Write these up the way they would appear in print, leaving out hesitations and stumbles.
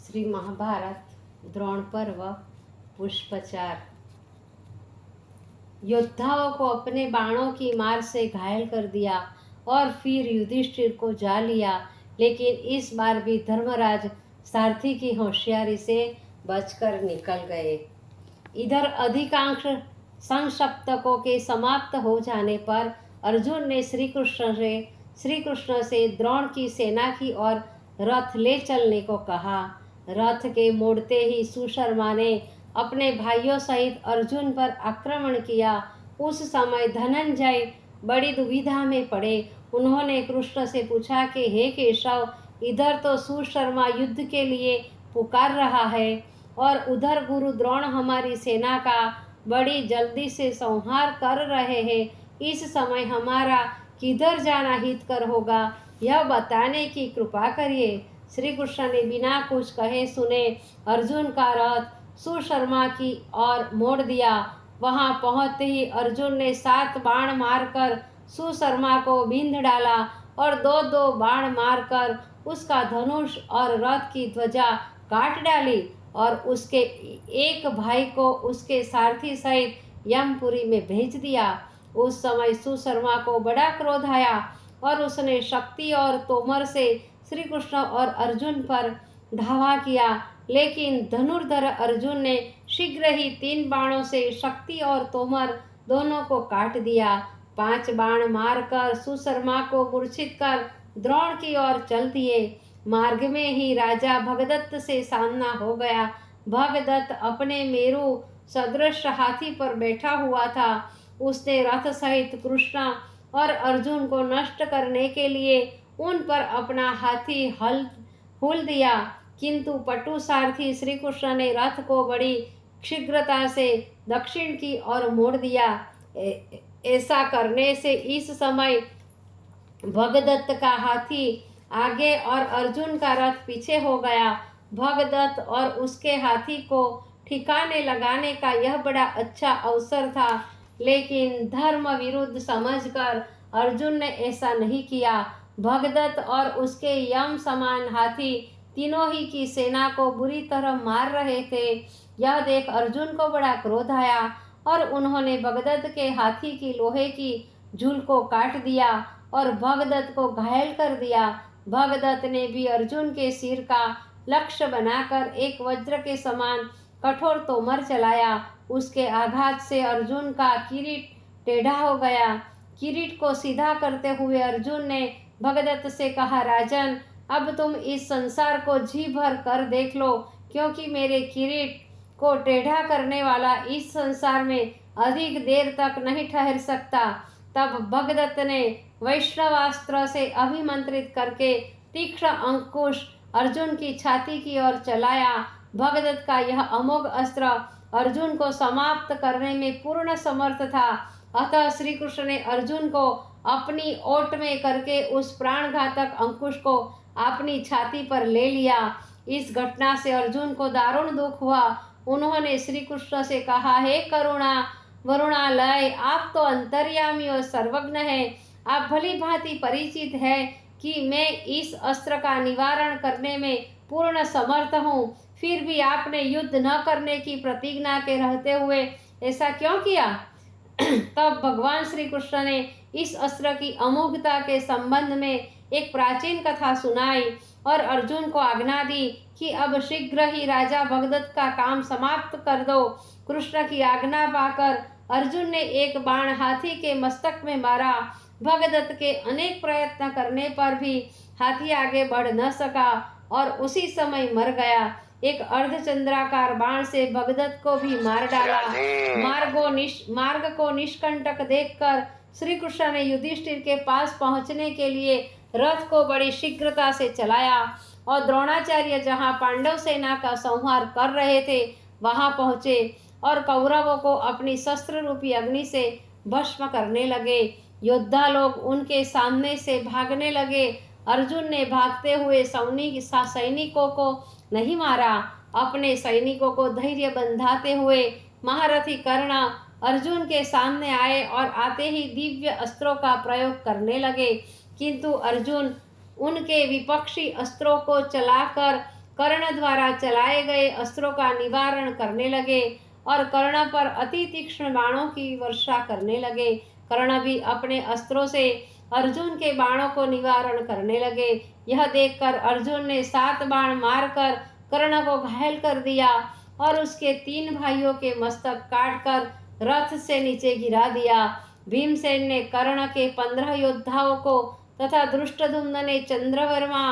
श्री महाभारत द्रोण पर्व पुष्पचार। योद्धाओं को अपने बाणों की मार से घायल कर दिया और फिर युधिष्ठिर को जा लिया, लेकिन इस बार भी धर्मराज सारथी की होशियारी से बचकर निकल गए। इधर अधिकांश संसप्तकों के समाप्त हो जाने पर अर्जुन ने श्री कृष्ण से द्रोण की सेना की ओर रथ ले चलने को कहा। रथ के मोड़ते ही सुशर्मा ने अपने भाइयों सहित अर्जुन पर आक्रमण किया। उस समय धनंजय बड़ी दुविधा में पड़े। उन्होंने कृष्ण से पूछा कि हे केशव, इधर तो सुशर्मा युद्ध के लिए पुकार रहा है और उधर गुरु द्रोण हमारी सेना का बड़ी जल्दी से संहार कर रहे हैं। इस समय हमारा किधर जाना हितकर होगा, यह बताने की कृपा करिए। श्री कृष्ण ने बिना कुछ कहे सुने अर्जुन का रथ सुशर्मा की ओर मोड़ दिया। वहां पहुंचते ही अर्जुन ने 7 बाण मारकर सुशर्मा को बींध डाला और 2-2 बाण मारकर उसका धनुष और रथ की ध्वजा काट डाली और उसके एक भाई को उसके सारथी सहित यमपुरी में भेज दिया। उस समय सुशर्मा को बड़ा क्रोध आया और उसने शक्ति और तोमर से श्री कृष्ण और अर्जुन पर धावा किया, लेकिन धनुर्धर अर्जुन ने शीघ्र ही 3 बाणों से शक्ति और तोमर दोनों को काट दिया। 5 बाण मारकर सुशर्मा को मूर्छित कर द्रोण की ओर चल दिए। मार्ग में ही राजा भगदत्त से सामना हो गया। भगदत्त अपने मेरु सदृश हाथी पर बैठा हुआ था। उसने रथ सहित कृष्ण और अर्जुन को नष्ट करने के लिए उन पर अपना हाथी हुल दिया, किंतु पटु सारथी श्री कृष्ण ने रथ को बड़ी शीघ्रता से दक्षिण की ओर मोड़ दिया। ऐसा करने से इस समय भगदत्त का हाथी आगे और अर्जुन का रथ पीछे हो गया। भगदत्त और उसके हाथी को ठिकाने लगाने का यह बड़ा अच्छा अवसर था, लेकिन धर्म विरुद्ध समझकर अर्जुन ने ऐसा नहीं किया। भगदत्त और उसके यम समान हाथी तीनों ही की सेना को बुरी तरह मार रहे थे। यह देख अर्जुन को बड़ा क्रोध आया और उन्होंने भगदत्त के हाथी की लोहे की झूल को काट दिया और भगदत्त को घायल कर दिया। भगदत्त ने भी अर्जुन के सिर का लक्ष्य बनाकर एक वज्र के समान कठोर तोमर चलाया। उसके आघात से अर्जुन का किरीट टेढ़ा हो गया। किरीट को सीधा करते हुए अर्जुन ने भगदत्त से कहा, राजन, अब तुम इस संसार को जी भर कर देख लो, क्योंकि मेरे किरीट को टेढ़ा करने वाला इस संसार में अधिक देर तक नहीं ठहर सकता। तब भगदत्त ने वैष्णवास्त्र से अभिमंत्रित करके तीक्ष्ण अंकुश अर्जुन की छाती की ओर चलाया। भगदत्त का यह अमोघ अस्त्र अर्जुन को समाप्त करने में पूर्ण समर्थ था। अतः श्री कृष्ण ने अर्जुन को अपनी ओट में करके उस प्राणघातक अंकुश को अपनी छाती पर ले लिया। इस घटना से अर्जुन को दारुण दुख हुआ। उन्होंने श्री कृष्ण से कहा, हे करुणा वरुणालय, आप तो अंतर्यामी और सर्वज्ञ हैं। आप भली भांति परिचित है कि मैं इस अस्त्र का निवारण करने में पूर्ण समर्थ हूँ। फिर भी आपने युद्ध न करने की प्रतिज्ञा के रहते हुए ऐसा क्यों किया? तब भगवान श्री कृष्ण ने इस अस्त्र की अमोघता के संबंध में एक प्राचीन कथा सुनाई और अर्जुन को आज्ञा दी कि अब शीघ्र ही राजा भगदत्त का काम समाप्त कर दो। कृष्ण की आज्ञा पाकर अर्जुन ने एक बाण हाथी के मस्तक में मारा। भगदत्त के अनेक प्रयत्न करने पर भी हाथी आगे बढ़ न सका और उसी समय मर गया। एक अर्धचंद्राकार बाण से भगदत्त को भी मार डाला। मार्ग को निष्कंटक देखकर श्री कृष्ण ने युधिष्ठिर के पास पहुंचने के लिए रथ को बड़ी शीघ्रता से चलाया और द्रोणाचार्य जहां पांडव सेना का संहार कर रहे थे वहां पहुंचे और कौरवों को अपनी शस्त्र रूपी अग्नि से भस्म करने लगे। योद्धा लोग उनके सामने से भागने लगे। अर्जुन ने भागते हुए सैनिकों को नहीं मारा। अपने सैनिकों को धैर्य बंधाते हुए महारथी कर्ण अर्जुन के सामने आए और आते ही दिव्य अस्त्रों का प्रयोग करने लगे, किंतु अर्जुन उनके विपक्षी अस्त्रों को चलाकर कर्ण द्वारा चलाए गए अस्त्रों का निवारण करने लगे और कर्ण पर अति तीक्ष्ण बाणों की वर्षा करने लगे। कर्ण भी अपने अस्त्रों से अर्जुन के बाणों को निवारण करने लगे। यह देखकर अर्जुन ने 7 बाण मारकर कर्ण को घायल कर दिया और उसके 3 भाइयों के मस्तक काटकर रथ से नीचे गिरा दिया। भीमसेन ने कर्ण के 15 योद्धाओं को तथा धृष्टद्युम्न ने चंद्रवर्मा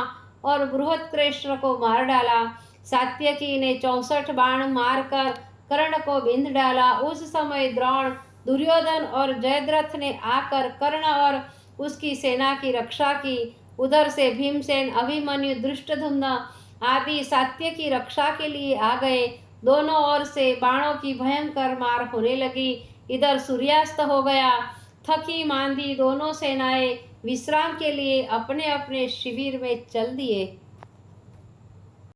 और बृहत्कृष्ण को मार डाला। सात्यकी ने 64 बाण मारकर कर्ण को बिंध डाला। उस समय द्रोण, दुर्योधन और जयद्रथ ने आकर कर्ण और उसकी सेना की रक्षा की। उधर से भीमसेन, अभिमन्यु, धृष्टद्युम्न आदि सात्यकी रक्षा के लिए आ गए। दोनों ओर से बाणों की भयंकर मार होने लगी। इधर सूर्यास्त हो गया। थकी मांदी दोनों सेनाएं विश्राम के लिए अपने अपने शिविर में चल दिए।